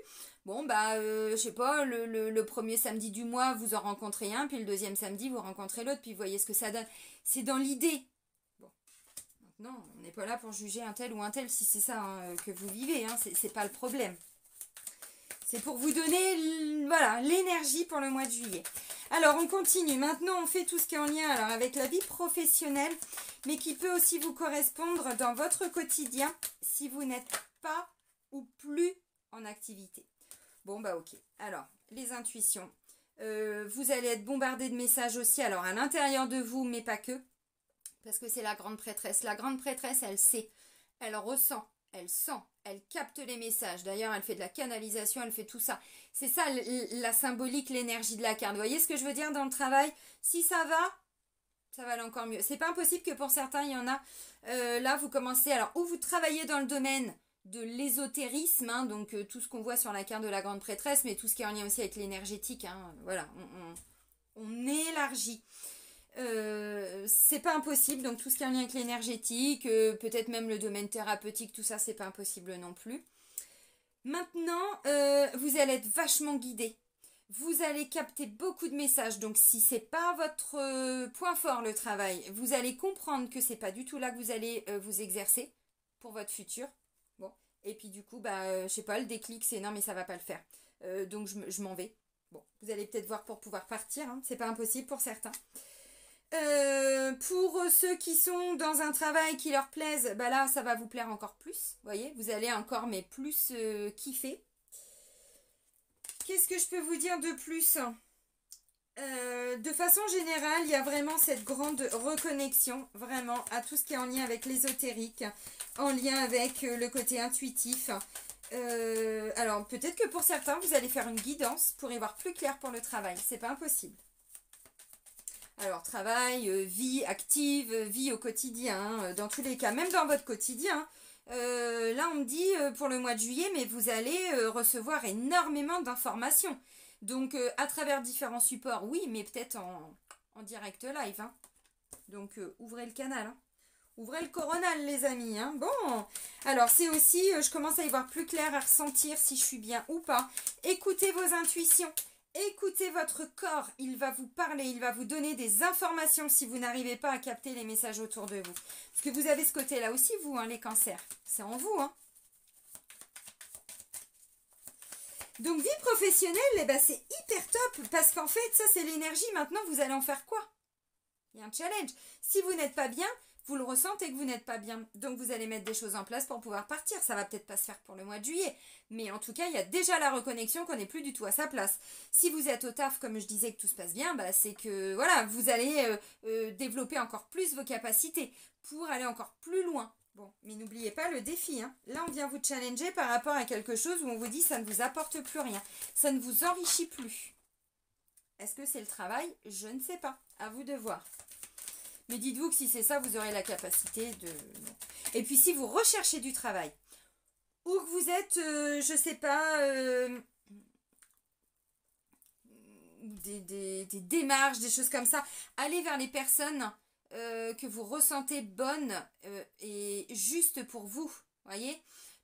bon, bah, je sais pas, le premier samedi du mois, vous en rencontrez un, puis le deuxième samedi, vous rencontrez l'autre, puis vous voyez ce que ça donne. C'est dans l'idée. Bon, maintenant, on n'est pas là pour juger un tel ou un tel si c'est ça hein, que vous vivez, hein, c'est pas le problème. C'est pour vous donner voilà, l'énergie pour le mois de juillet. Alors, on continue. Maintenant, on fait tout ce qui est en lien alors, avec la vie professionnelle, mais qui peut aussi vous correspondre dans votre quotidien si vous n'êtes pas ou plus en activité. Bon, bah ok. Alors, les intuitions. Vous allez être bombardé de messages aussi, alors à l'intérieur de vous, mais pas que. Parce que c'est la grande prêtresse. La grande prêtresse, elle sait, elle ressent. Elle sent, elle capte les messages. D'ailleurs, elle fait de la canalisation, elle fait tout ça. C'est ça la symbolique, l'énergie de la carte. Vous voyez ce que je veux dire dans le travail? Si ça va aller encore mieux. C'est pas impossible que pour certains, il y en a. Là, vous commencez, alors, ou vous travaillez dans le domaine de l'ésotérisme, hein, donc tout ce qu'on voit sur la carte de la grande prêtresse, mais tout ce qui est en lien aussi avec l'énergétique. Hein, voilà, on élargit. C'est pas impossible, donc tout ce qui est en lien avec l'énergétique, peut-être même le domaine thérapeutique, tout ça c'est pas impossible non plus. Maintenant, vous allez être vachement guidé. Vous allez capter beaucoup de messages, donc si c'est pas votre point fort le travail, vous allez comprendre que c'est pas du tout là que vous allez vous exercer pour votre futur. Bon, et puis du coup, bah, je sais pas, le déclic c'est non mais ça va pas le faire. Donc je m'en vais. Bon, vous allez peut-être voir pour pouvoir partir, hein, c'est pas impossible pour certains. Pour ceux qui sont dans un travail qui leur plaise, bah là, ça va vous plaire encore plus. Vous voyez, vous allez encore, mais plus kiffer. Qu'est-ce que je peux vous dire de plus? De façon générale, il y a vraiment cette grande reconnexion, vraiment, à tout ce qui est en lien avec l'ésotérique, en lien avec le côté intuitif. Alors, peut-être que pour certains, vous allez faire une guidance pour y voir plus clair pour le travail. C'est pas impossible. Alors, travail, vie active, vie au quotidien, dans tous les cas, même dans votre quotidien. Là, on me dit pour le mois de juillet, mais vous allez recevoir énormément d'informations. Donc, à travers différents supports, oui, mais peut-être en direct live. Hein. Donc, ouvrez le canal. Hein. Ouvrez le coronal, les amis. Hein. Bon, alors c'est aussi, je commence à y voir plus clair, à ressentir si je suis bien ou pas. Écoutez vos intuitions. Écoutez votre corps. Il va vous parler, il va vous donner des informations si vous n'arrivez pas à capter les messages autour de vous. Parce que vous avez ce côté-là aussi, vous, hein, les cancers. C'est en vous, hein. Donc, vie professionnelle, eh ben, c'est hyper top. Parce qu'en fait, ça, c'est l'énergie. Maintenant, vous allez en faire quoi? Il y a un challenge. Si vous n'êtes pas bien, vous le ressentez que vous n'êtes pas bien. Donc, vous allez mettre des choses en place pour pouvoir partir. Ça va peut-être pas se faire pour le mois de juillet. Mais en tout cas, il y a déjà la reconnexion qu'on n'est plus du tout à sa place. Si vous êtes au taf, comme je disais, que tout se passe bien, bah, c'est que voilà, vous allez développer encore plus vos capacités pour aller encore plus loin. Bon, mais n'oubliez pas le défi. Hein. Là, on vient vous challenger par rapport à quelque chose où on vous dit ça ne vous apporte plus rien. Ça ne vous enrichit plus. Est-ce que c'est le travail? Je ne sais pas. À vous de voir. Mais dites-vous que si c'est ça, vous aurez la capacité de... Non. Et puis si vous recherchez du travail, ou que vous êtes, je sais pas, des démarches, des choses comme ça, allez vers les personnes que vous ressentez bonnes et justes pour vous, voyez?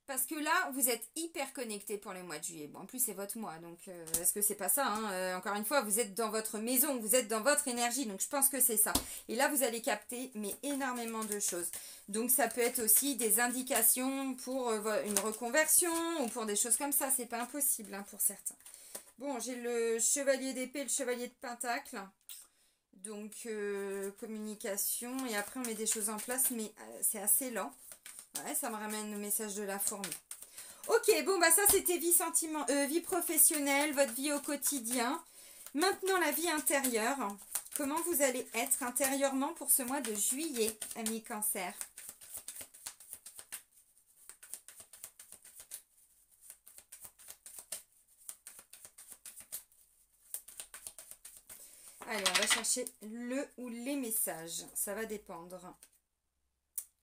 Parce que là, vous êtes hyper connecté pour le mois de juillet. Bon, en plus, c'est votre mois, donc est-ce que c'est pas ça hein encore une fois, vous êtes dans votre maison, vous êtes dans votre énergie, donc je pense que c'est ça. Et là, vous allez capter, mais énormément de choses. Donc, ça peut être aussi des indications pour une reconversion ou pour des choses comme ça. C'est pas impossible hein, pour certains. Bon, j'ai le chevalier d'épée, le chevalier de pentacle. Donc, communication. Et après, on met des choses en place, mais c'est assez lent. Ouais, ça me ramène le message de la fourmi. Ok, bon, bah ça, c'était vie professionnelle, votre vie au quotidien. Maintenant, la vie intérieure. Comment vous allez être intérieurement pour ce mois de juillet, amis Cancer? Allez, on va chercher le ou les messages. Ça va dépendre.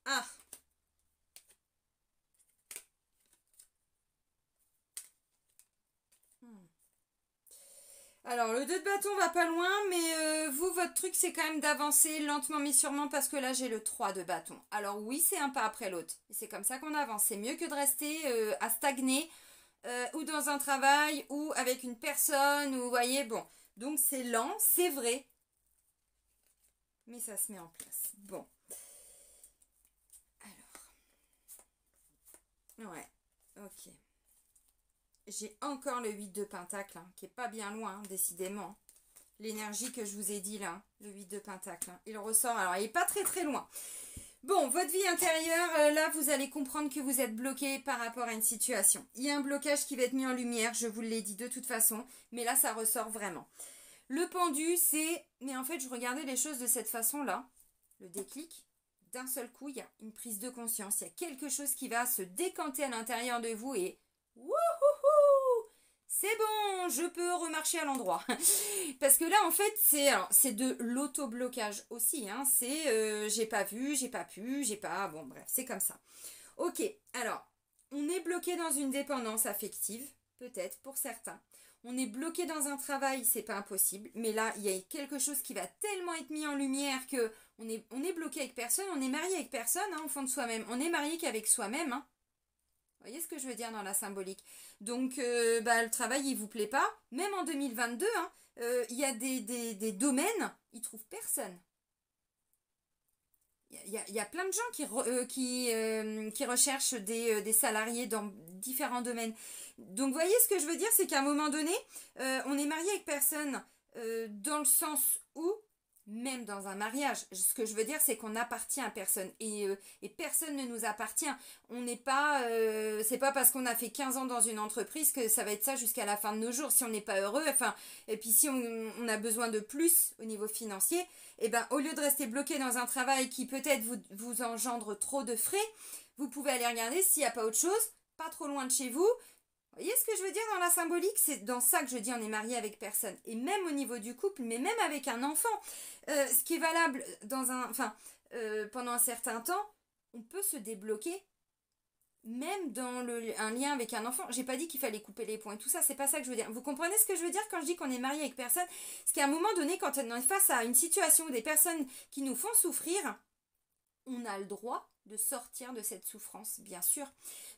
Ah! Alors, le 2 de bâton va pas loin, mais vous, votre truc, c'est quand même d'avancer lentement mais sûrement parce que là, j'ai le 3 de bâton. Alors oui, c'est un pas après l'autre. C'est comme ça qu'on avance. C'est mieux que de rester à stagner ou dans un travail ou avec une personne, ou vous voyez, bon. Donc, c'est lent, c'est vrai, mais ça se met en place. Bon. Alors. Ouais, ok. J'ai encore le 8 de pentacle, hein, qui est pas bien loin, hein, décidément. L'énergie que je vous ai dit là, le 8 de pentacle. Hein, il ressort, alors il n'est pas très très loin. Bon, votre vie intérieure, là, vous allez comprendre que vous êtes bloqué par rapport à une situation. Il y a un blocage qui va être mis en lumière, je vous l'ai dit de toute façon, mais là, ça ressort vraiment. Le pendu, c'est... Mais en fait, je regardais les choses de cette façon-là, le déclic. D'un seul coup, il y a une prise de conscience. Il y a quelque chose qui va se décanter à l'intérieur de vous et... Wouhouhou! C'est bon, je peux remarcher à l'endroit. Parce que là, en fait, c'est de l'auto-blocage aussi. Hein. C'est j'ai pas vu, j'ai pas pu, j'ai pas... Bon, bref, c'est comme ça. Ok, alors, on est bloqué dans une dépendance affective, peut-être pour certains. On est bloqué dans un travail, c'est pas impossible. Mais là, il y a quelque chose qui va tellement être mis en lumière que on est bloqué avec personne, on est marié avec personne, hein, au fond de soi-même. On est marié qu'avec soi-même, hein. Vous voyez ce que je veux dire dans la symbolique? Donc, le travail, il vous plaît pas. Même en 2022, hein, il y a des domaines, ils trouvent personne. Il y a plein de gens qui recherchent des salariés dans différents domaines. Donc, vous voyez ce que je veux dire? C'est qu'à un moment donné, on est marié avec personne dans le sens où même dans un mariage, ce que je veux dire, c'est qu'on appartient à personne et personne ne nous appartient. On n'est pas, c'est pas parce qu'on a fait 15 ans dans une entreprise que ça va être ça jusqu'à la fin de nos jours. Si on n'est pas heureux, enfin, et puis si on a besoin de plus au niveau financier, et ben au lieu de rester bloqué dans un travail qui peut-être vous engendre trop de frais, vous pouvez aller regarder s'il n'y a pas autre chose, pas trop loin de chez vous. Vous voyez ce que je veux dire dans la symbolique? C'est dans ça que je dis on est marié avec personne. Et même au niveau du couple, mais même avec un enfant. Ce qui est valable pendant un certain temps, on peut se débloquer. Même dans un lien avec un enfant. J'ai pas dit qu'il fallait couper les ponts et tout ça, c'est pas ça que je veux dire. Vous comprenez ce que je veux dire quand je dis qu'on est marié avec personne? Parce qu'à un moment donné, quand on est face à une situation ou des personnes qui nous font souffrir, on a le droit de sortir de cette souffrance, bien sûr.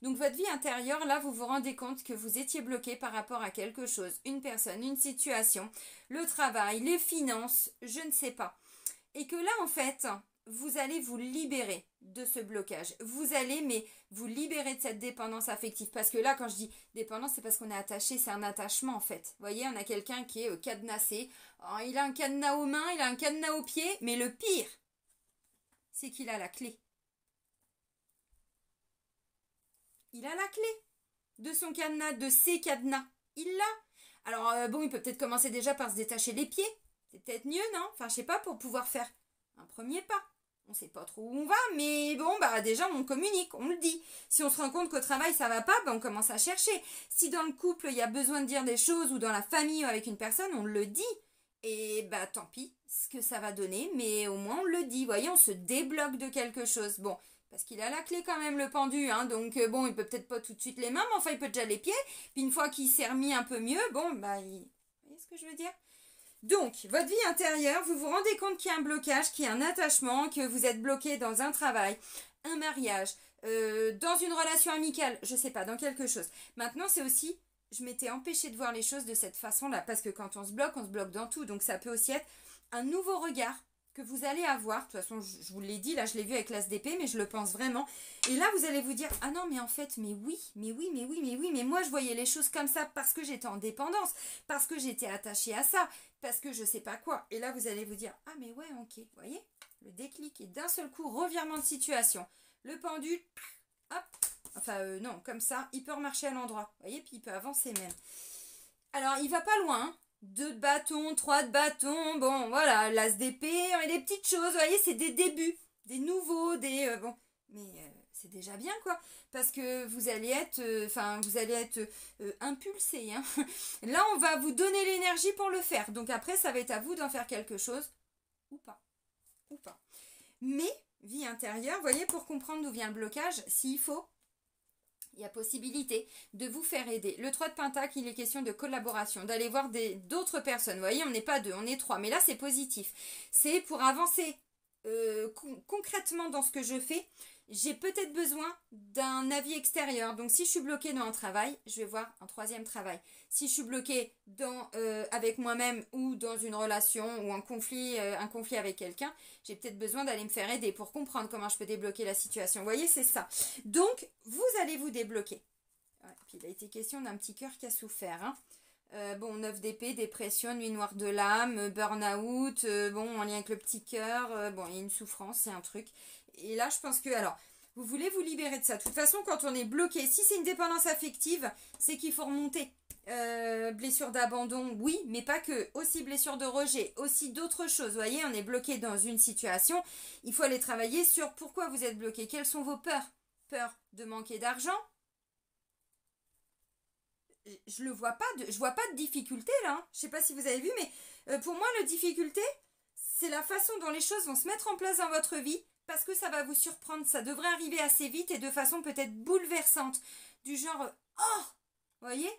Donc votre vie intérieure, là, vous vous rendez compte que vous étiez bloqué par rapport à quelque chose, une personne, une situation, le travail, les finances, je ne sais pas. Et que là, en fait, vous allez vous libérer de ce blocage. Vous allez, mais vous libérer de cette dépendance affective. Parce que là, quand je dis dépendance, c'est parce qu'on est attaché, c'est un attachement, en fait. Vous voyez, on a quelqu'un qui est cadenassé. Oh, il a un cadenas aux mains, il a un cadenas aux pieds, mais le pire, c'est qu'il a la clé. Il a la clé de son cadenas, de ses cadenas. Il l'a. Alors, bon, il peut peut-être commencer déjà par se détacher les pieds. C'est peut-être mieux, non? Enfin, je sais pas, pour pouvoir faire un premier pas. On sait pas trop où on va, mais bon, bah déjà, on communique, on le dit. Si on se rend compte qu'au travail, ça va pas, bah, on commence à chercher. Si dans le couple, il y a besoin de dire des choses, ou dans la famille, ou avec une personne, on le dit. Et bah, tant pis, ce que ça va donner, mais au moins, on le dit. Vous voyez, on se débloque de quelque chose. Bon, parce qu'il a la clé quand même, le pendu, hein, donc bon, il peut peut-être pas tout de suite les mains, mais enfin, il peut déjà les pieds. Puis une fois qu'il s'est remis un peu mieux, bon, bah, vous voyez ce que je veux dire? Donc, votre vie intérieure, vous vous rendez compte qu'il y a un blocage, qu'il y a un attachement, que vous êtes bloqué dans un travail, un mariage, dans une relation amicale, je sais pas, dans quelque chose. Maintenant, c'est aussi, je m'étais empêchée de voir les choses de cette façon-là, parce que quand on se bloque dans tout. Donc, ça peut aussi être un nouveau regard que vous allez avoir. De toute façon, je vous l'ai dit, là, je l'ai vu avec l'ASDP, mais je le pense vraiment. Et là, vous allez vous dire, ah non, mais en fait, mais moi, je voyais les choses comme ça parce que j'étais en dépendance, parce que j'étais attachée à ça, parce que je sais pas quoi. Et là, vous allez vous dire, ah mais ouais, ok, vous voyez, le déclic, et d'un seul coup, revirement de situation. Le pendule, hop, enfin non, comme ça, il peut remarcher à l'endroit, vous voyez, puis il peut avancer même. Alors, il va pas loin, hein. 2 de bâton, 3 de bâton, bon, voilà, l'as d'épée, et des petites choses, vous voyez, c'est des débuts, des nouveaux, des... bon, mais c'est déjà bien, quoi, parce que vous allez être, impulsé, hein. Là, on va vous donner l'énergie pour le faire, donc après, ça va être à vous d'en faire quelque chose, ou pas, ou pas. Mais, vie intérieure, vous voyez, pour comprendre d'où vient le blocage, s'il faut, il y a possibilité de vous faire aider. Le 3 de Pentacle, il est question de collaboration, d'aller voir d'autres personnes. Vous voyez, on n'est pas 2, on est 3. Mais là, c'est positif. C'est pour avancer concrètement dans ce que je fais. J'ai peut-être besoin d'un avis extérieur. Donc, si je suis bloquée dans un travail, je vais voir un 3e travail. Si je suis bloquée avec moi-même ou dans une relation ou un conflit avec quelqu'un, j'ai peut-être besoin d'aller me faire aider pour comprendre comment je peux débloquer la situation. Vous voyez, c'est ça. Donc, vous allez vous débloquer. Ouais, puis, il a été question d'un petit cœur qui a souffert. Hein. Bon, 9 d'épée, dépression, nuit noire de l'âme, burn-out, bon, en lien avec le petit cœur, bon, il y a une souffrance, c'est un truc. Et là, je pense que, alors, vous voulez vous libérer de ça. De toute façon, quand on est bloqué, si c'est une dépendance affective, c'est qu'il faut remonter. Blessure d'abandon, oui, mais pas que. Aussi blessure de rejet, aussi d'autres choses. Vous voyez, on est bloqué dans une situation. Il faut aller travailler sur pourquoi vous êtes bloqué. Quelles sont vos peurs? Peur de manquer d'argent? Je vois pas de difficulté là. Hein. Je sais pas si vous avez vu, mais pour moi, la difficulté, c'est la façon dont les choses vont se mettre en place dans votre vie. Parce que ça va vous surprendre, ça devrait arriver assez vite et de façon peut-être bouleversante. Du genre, oh, vous voyez?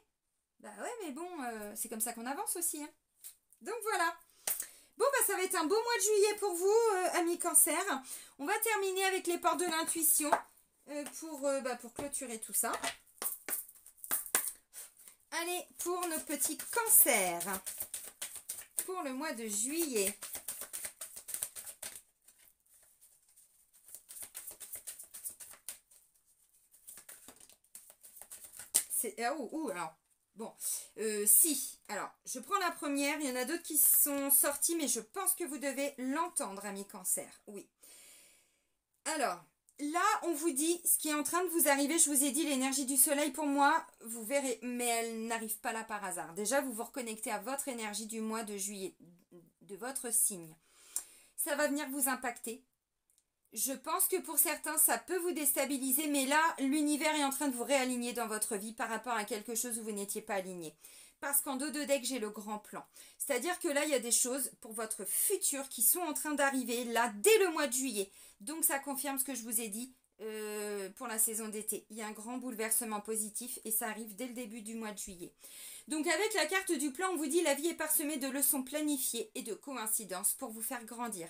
Bah ouais, mais bon, c'est comme ça qu'on avance aussi. Hein. Donc voilà. Bon, bah ça va être un beau mois de juillet pour vous, amis Cancer. On va terminer avec les portes de l'intuition pour clôturer tout ça. Allez, pour nos petits cancers. Pour le mois de juillet. Alors, bon, alors, je prends la première, il y en a d'autres qui sont sortis, mais je pense que vous devez l'entendre, amis Cancer, oui. Alors, là, on vous dit ce qui est en train de vous arriver, je vous ai dit, l'énergie du soleil, pour moi, vous verrez, mais elle n'arrive pas là par hasard. Déjà, vous vous reconnectez à votre énergie du mois de juillet, de votre signe. Ça va venir vous impacter. Je pense que pour certains, ça peut vous déstabiliser, mais là, l'univers est en train de vous réaligner dans votre vie par rapport à quelque chose où vous n'étiez pas aligné. Parce qu'en dos de deck, j'ai le grand plan. C'est-à-dire que là, il y a des choses pour votre futur qui sont en train d'arriver, là, dès le mois de juillet. Donc, ça confirme ce que je vous ai dit. pour la saison d'été. Il y a un grand bouleversement positif et ça arrive dès le début du mois de juillet. Donc avec la carte du plan, on vous dit la vie est parsemée de leçons planifiées et de coïncidences pour vous faire grandir.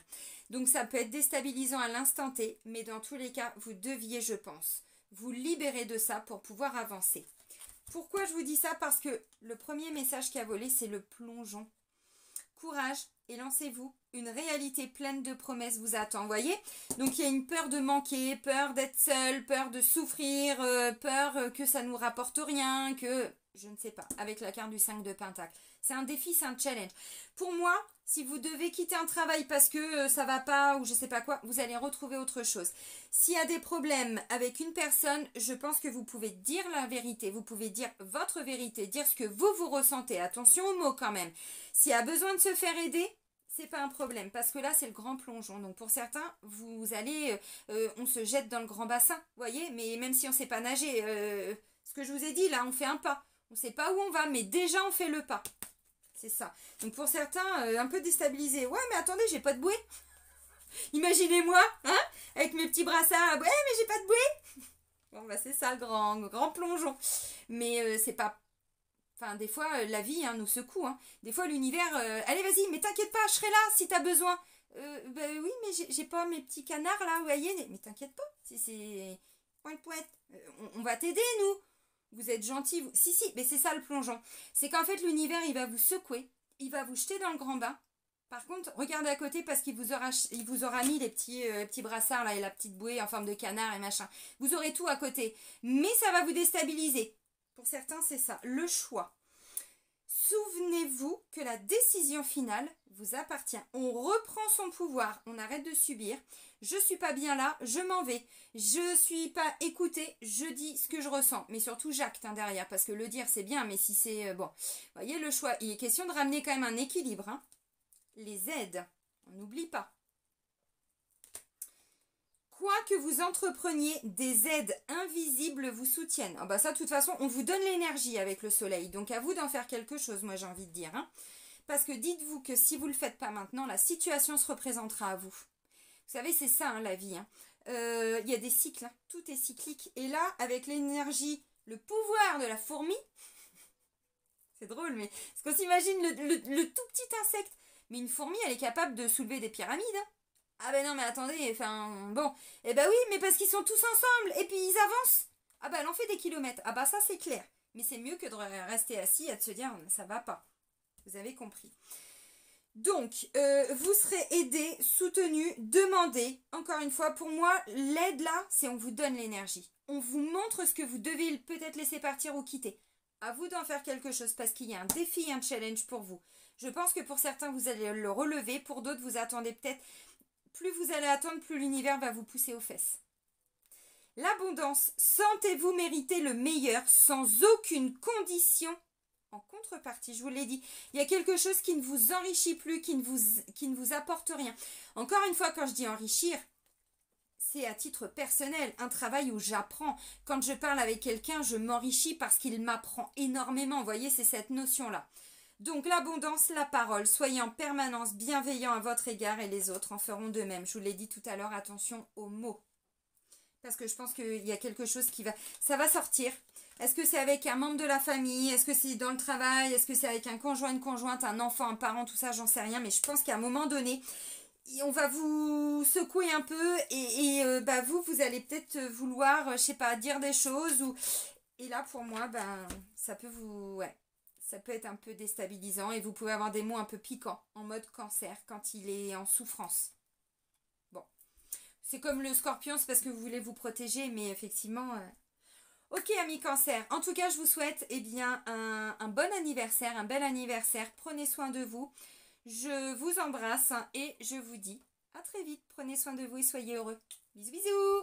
Donc ça peut être déstabilisant à l'instant T, mais dans tous les cas, vous deviez, je pense, vous libérer de ça pour pouvoir avancer. Pourquoi je vous dis ça? Parce que le premier message qui a volé, c'est le plongeon. Courage et lancez-vous. Une réalité pleine de promesses vous attend, voyez? Donc il y a une peur de manquer, peur d'être seul, peur de souffrir, peur que ça ne nous rapporte rien, que... je ne sais pas, avec la carte du 5 de Pentacle. C'est un défi, c'est un challenge. Pour moi, si vous devez quitter un travail parce que ça va pas ou je sais pas quoi, vous allez retrouver autre chose. S'il y a des problèmes avec une personne, je pense que vous pouvez dire la vérité. Vous pouvez dire votre vérité, dire ce que vous ressentez. Attention aux mots quand même. S'il y a besoin de se faire aider, c'est pas un problème parce que là c'est le grand plongeon. Donc pour certains, vous allez, on se jette dans le grand bassin, voyez. Mais même si on sait pas nager, ce que je vous ai dit là, on fait un pas. On sait pas où on va, mais déjà on fait le pas. C'est ça. Donc pour certains, un peu déstabilisés. Ouais, mais attendez, j'ai pas de bouée. Imaginez-moi, hein, avec mes petits brassards. Ouais, mais j'ai pas de bouée. Bon, bah c'est ça, grand plongeon. Mais c'est pas... Enfin, des fois, la vie nous secoue. Hein. Des fois, l'univers... allez, vas-y, mais t'inquiète pas, je serai là si t'as besoin. Bah oui, mais j'ai pas mes petits canards là, vous voyez. Mais t'inquiète pas, c'est... Pointe. On va t'aider, nous. Vous êtes gentil. Si, mais c'est ça le plongeon. C'est qu'en fait, l'univers, il va vous secouer. Il va vous jeter dans le grand bain. Par contre, regardez à côté parce qu'il vous aura mis les petits brassards là et la petite bouée en forme de canard et machin. Vous aurez tout à côté. Mais ça va vous déstabiliser. Pour certains, c'est ça. Le choix. Souvenez-vous que la décision finale vous appartient. On reprend son pouvoir. On arrête de subir. Je suis pas bien là, je m'en vais. Je suis pas écoutée, je dis ce que je ressens. Mais surtout j'acte derrière, parce que le dire c'est bien, mais si c'est... bon, vous voyez le choix. Il est question de ramener quand même un équilibre. Hein. Les aides, on n'oublie pas. Quoi que vous entrepreniez, des aides invisibles vous soutiennent. Ah bah ça, de toute façon, on vous donne l'énergie avec le soleil. Donc à vous d'en faire quelque chose, moi j'ai envie de dire. Hein. Parce que dites-vous que si vous ne le faites pas maintenant, la situation se représentera à vous. Vous savez, c'est ça, hein, la vie. Il y a des cycles, hein. Tout est cyclique. Et là, avec l'énergie, le pouvoir de la fourmi, c'est drôle, mais est-ce qu'on s'imagine le tout petit insecte? Mais une fourmi, elle est capable de soulever des pyramides. Hein. Ah ben non, mais attendez, enfin, bon. Eh ben oui, mais parce qu'ils sont tous ensemble, et puis ils avancent. Ah ben elle en fait des kilomètres. Ah ben ça, c'est clair. Mais c'est mieux que de rester assis et de se dire, ça va pas. Vous avez compris. Donc, vous serez aidé, soutenu, demandé. Encore une fois, pour moi, l'aide là, c'est on vous donne l'énergie. On vous montre ce que vous devez peut-être laisser partir ou quitter. À vous d'en faire quelque chose parce qu'il y a un défi, un challenge pour vous. Je pense que pour certains, vous allez le relever. Pour d'autres, vous attendez peut-être. Plus vous allez attendre, plus l'univers va vous pousser aux fesses. L'abondance. Sentez-vous mériter le meilleur sans aucune condition. En contrepartie, je vous l'ai dit, il y a quelque chose qui ne vous enrichit plus, qui ne vous apporte rien. Encore une fois, quand je dis enrichir, c'est à titre personnel, un travail où j'apprends. Quand je parle avec quelqu'un, je m'enrichis parce qu'il m'apprend énormément. Vous voyez, c'est cette notion-là. Donc l'abondance, la parole, soyez en permanence bienveillant à votre égard et les autres en feront de même. Je vous l'ai dit tout à l'heure, attention aux mots. Parce que je pense qu'il y a quelque chose qui va... Ça va sortir. Est-ce que c'est avec un membre de la famille? Est-ce que c'est dans le travail? Est-ce que c'est avec un conjoint, une conjointe, un enfant, un parent? Tout ça, j'en sais rien. Mais je pense qu'à un moment donné, on va vous secouer un peu. Et vous allez peut-être vouloir, je sais pas, dire des choses. Et là, pour moi, ça peut vous... Ouais, ça peut être un peu déstabilisant. Et vous pouvez avoir des mots un peu piquants, en mode cancer, quand il est en souffrance. Bon. C'est comme le scorpion, c'est parce que vous voulez vous protéger. Mais effectivement... Ok, amis cancer, en tout cas, je vous souhaite un bon anniversaire, un bel anniversaire. Prenez soin de vous. Je vous embrasse et je vous dis à très vite. Prenez soin de vous et soyez heureux. Bisous, bisous.